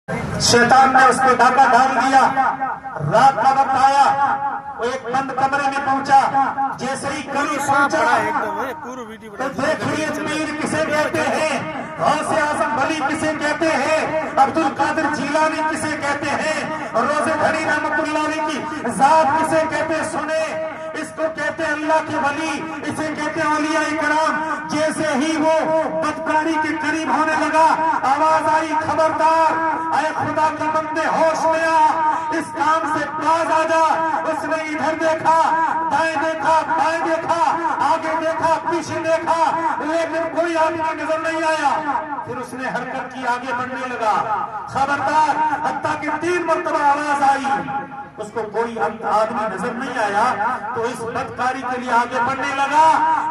शैतान ने उस पर डाका डाल दिया। रात का वक्त आया, वो एक बंद कमरे में पहुंचा। जैसे ही करीब पहुंचा तो देखिए पीर किसे कहते हैं, गौसे आजम वली किसे कहते हैं, अब्दुल कादिर जिलानी किसे कहते हैं, रोजे घड़ी रहमतुल्लाह अलैह की जात किसे कहते हैं। सुने, इसको कहते हैं अल्लाह के वली, इसे कहते हैं औलिया इकराम। जैसे ही वो बदकारी के करीब होने लगा, आवाज आई, खबरदार, ऐ खुदा के बंदे होश में आ, इस काम से बाज आ जा। उसने इधर देखा, दाएं देखा, बाएं देखा, आगे देखा, पीछे देखा, लेकिन कोई आदमी नजर नहीं आया। फिर उसने हरकत की, आगे बढ़ने लगा, खबरदार, हत्ता कि 3 मरतबा आवाज आई, उसको कोई आदमी नजर नहीं आया। तो इस बदकारी के लिए आगे बढ़ने लगा,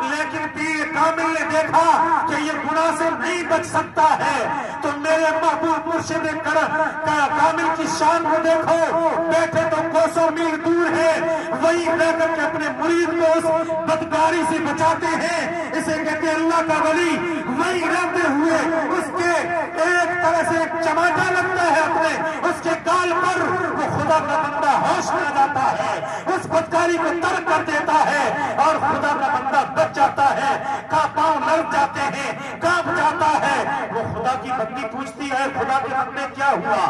लेकिन पीर कामिल ने देखा कि ये गुनाह से नहीं बच सकता है। तो मेरे महबूब मुर्शिद कामिल की शान को देखो, बैठे तो कोसों मील दूर है, वही रहकर के अपने मुरीद को उस बदकारी से बचाते हैं। इसे कहते हैं अल्लाह का वली। वही रहते हुए उसके एक तरह से एक चमाटा लगता है अपने उसके गाल पर, वो खुदा का बंदा होश में आ जाता है, उस बदकारी को तर्क कर देता है और खुदा का बंदा बच जाता है। का पांव लड़ जाते हैं, कांप जाता है। वो खुदा की बंदी पूछती है, खुदा के बंदे क्या हुआ?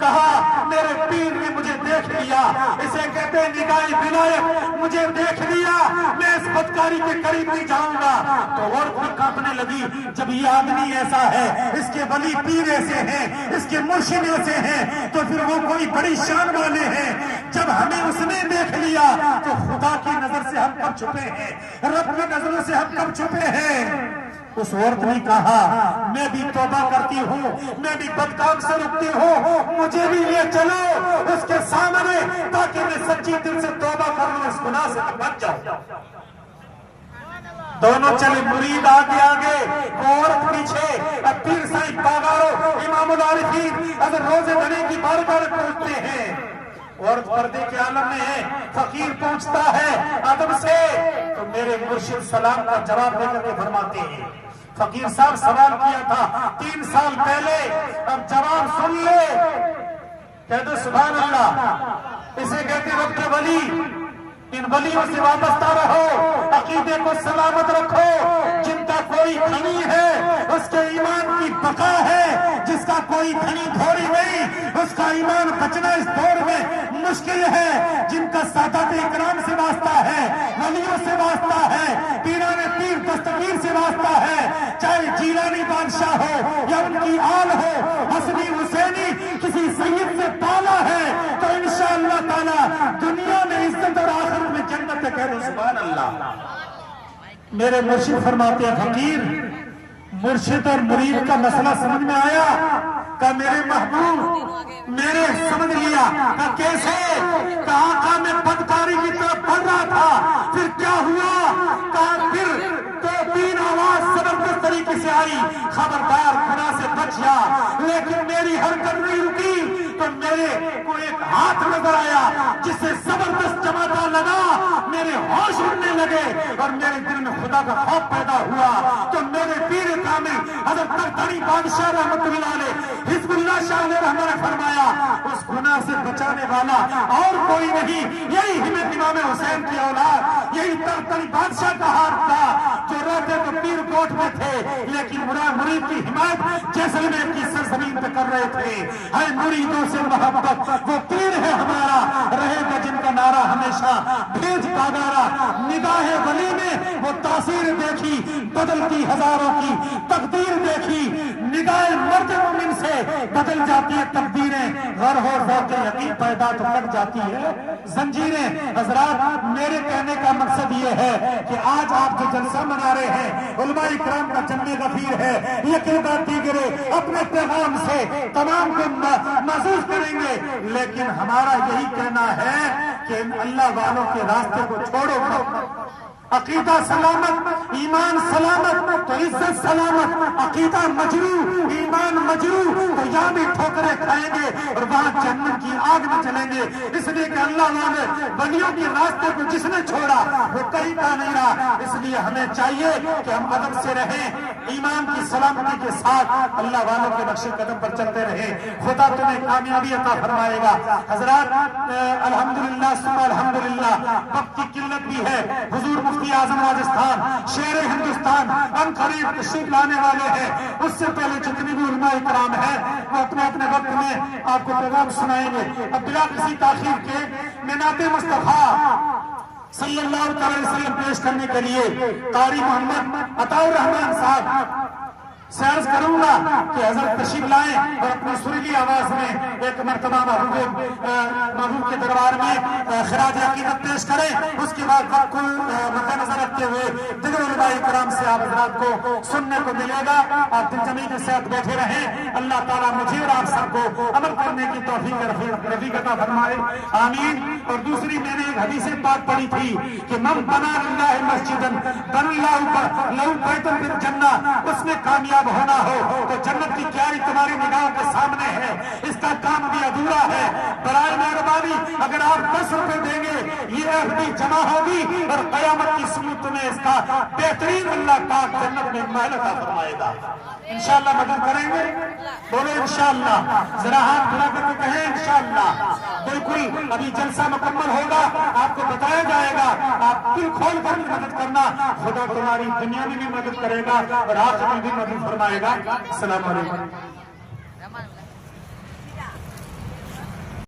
कहा मेरे पीर ने मुझे देख लिया। इसे कहते हैं निगाह विलायत, मुझे देख लिया, मैं इस बदकारी के करीब नहीं जाऊंगा। तो और भी कांपने लगी, जब ये आदमी ऐसा है, इसके वली पीर ऐसे हैं, इसके मुर्शिद ऐसे हैं, तो फिर वो कोई बड़ी शान वाले हैं। जब हमें उसने देख लिया तो खुदा की नजर से हम कब छुपे हैं, रब की नजरों से हम कब छुपे हैं? उस औरत ने कहा मैं भी तौबा करती हूँ, मैं भी बदकाम से रुकती हूँ, मुझे भी ले चलो उसके सामने, ताकि मैं सच्ची दिल से तौबा कर लूं, इस गुनाह से बच जाऊं। दोनों चले, मुरीद आगे आगे, औरत पीछे। अब पीर साहिब बागारो इमामुल आरिफीन अगर रोजे घड़ी की बारगाह में पहुंचते हैं, औरत पर्दे के आलम में है, फकीर पहुंचता है अदब से, तो मेरे मुर्शिद सलाम का जवाब देकर के फरमाते हैं, फकीर साहब सवाल किया था 3 साल पहले, अब जवाब सुन ले। कहते सुभान अल्लाह। इसे कहते रब के वली, इन वलियों से वाबस्ता रहो, अकीदे को सलामत रखो। जिनका कोई धनी है उसके ईमान की बका है, जिसका कोई धनी थोड़ी नहीं, उसका ईमान बचना इस दौर में मुश्किल है। जिनका सादात इकराम से वास्ता है, वलियों से वास्ता है, पीराने पीर दस्तगीर से वास्ता है, चाहे जीलानी बादशाह हो या उनकी आल हो, हसनी हुसैनी किसी सैयद से पाला है, तो इंशाअल्लाह ताला दुनिया में इज्जत और आखिरत में जन्नत है। कह रहे सुभान अल्लाह। मेरे मुर्शिद फरमाते हैं, फकीर मुर्शिद और मुरीद का मसला समझ में आया? का मेरे महबूब मेरे समझ लिया। का कैसे? का आका में बदकारी की तरफ बढ़ रहा था, फिर क्या हुआ? का फिर तो 3 आवाज जबरदस्त तरीके से आई, खबरदार गुनाह से बच जा। लेकिन मेरी हरकत नहीं रुकी, तो मेरे को एक हाथ नजर आया जिससे जबरदस्त चमाटा लगा, मेरे होश उड़ने लगे और मेरे दिल में खुदा का खौफ पैदा हुआ। तो मेरे पीर कामिल हज़रत तख्तनी बादशाह रहमतुल्लाह अलैह हिज़्बुल्लाह शाह ने फरमाया, उस गुनाह से बचाने वाला और कोई नहीं, यही हिम्मत इमाम हुसैन की औलाद, यही तख्तनी बादशाह का हाथ था। जो रहते तो पीर कोट में थे, लेकिन मुरीद की हिमायत जैसलमेर की सरजमीन पे कर रहे थे। है मुरीदों से मोहब्बत, वो पीर है हमारा, रहेगा जिनका नारा हमेशा भेज पागारा। निगाहे वली में वो तासीर देखी, बदलती हजारों की तकदीर देखी। निगाहे मर्द मोमिन से बदल जाती है तकदीरें, गर हो ज़ौक़ यकीन पैदा तो लग जाती है जंजीरें। हजरात, मेरे कहने का मकसद ये है कि आज आप जो जलसा मना रहे हैं, उलमा इकराम का जन्मे गफीर है, यकीनदार दीगरे अपने पैगाम से तमाम को महसूस करेंगे। लेकिन हमारा यही कहना है कि अल्लाह वालों के रास्ते को छोड़ो मत, عقیدہ سلامت، ایمان سلامت تو عزت سلامت، عقیدہ مجروح، ایمان مجروح تو یہاں بھی ٹھوکریں کھائیں گے اور وہاں جہنم کی آگ میں چلیں گے۔ اس لیے کہ اللہ والے ولیوں کے راستے کو جس نے چھوڑا وہ کہیں کا نہیں رہا۔ اس لیے ہمیں چاہیے کہ ہم ادب سے رہیں، ایمان کی سلامتی کے ساتھ اللہ والوں کے نقش قدم پر چلتے رہیں۔ خدا تمہیں کامیابی عطا فرمائے گا۔ حضرات الحمدللہ ثم الحمدللہ، وقت کی قلت بھی ہے۔ حضور مفتی اعظم راجستھان شیر ہندوستان ان قریب تشریف لانے والے ہیں۔ اس سے پہلے جتنی بھی علماء کرام ہیں وہ اپنے اپنے وقت میں آپ کو پیغام سنائیں گے۔ اب بلا کسی تاخیر کے میں نعت مصطفیٰ صلی اللہ علیہ وسلم پیش کرنے کے لیے قاری محمد عطا الرحمان صاحب سے عرض کروں گا کہ حضرت تشریف لائیں اور اپنی سریلی آواز میں ایک مرتبہ محبوب کے دربار میں خراج عقیدت پیش کریں۔ اس کے بعد وقت کو مد نظر رکھتے ہوئے دیگر علماء کرام سے آپ حضرات کو سننے کو ملے گا۔ آپ دل جمی کے ساتھ بیٹھے رہیں۔ اللہ تعالیٰ مجھے اور آپ سب کو عمل کرنے کی توفیق رفیق عطا فرمائے، آمین۔ اور دوسری میں نے ایک حدیث پاک پڑھی تھی کہ من بنا للہ مسجدن بن اللہ لہو بیت فی الجنہ، اس میں کامیاب ہونا ہو تو جنت کی کیاری تمہاری نگاہوں کے سامنے ہے، اس کا کام بھی ادھورا ہے۔ برائے مہربانی اگر آپ 10 روپے دیں گے یہ FD جمع ہوگی اور قیامت کی صورت میں اس کا بہترین اللہ پاک جنت میں محل عطا فرمائے گا۔ انشاءاللہ مدد کریں گے، بولو انشاءاللہ، ذرا ہاتھ کھڑا کر کے کہیں انشاءاللہ۔ بالکل ابھی جلسہ مکمل ہوگا، آپ کو بتایا جائے گا، آپ دل کھول کر مدد کرنا، خدا تمہاری دنیا میں بھی مدد کرے گا اور آخرت میں بھی مدد فرمائے گا۔ السلام علیکم۔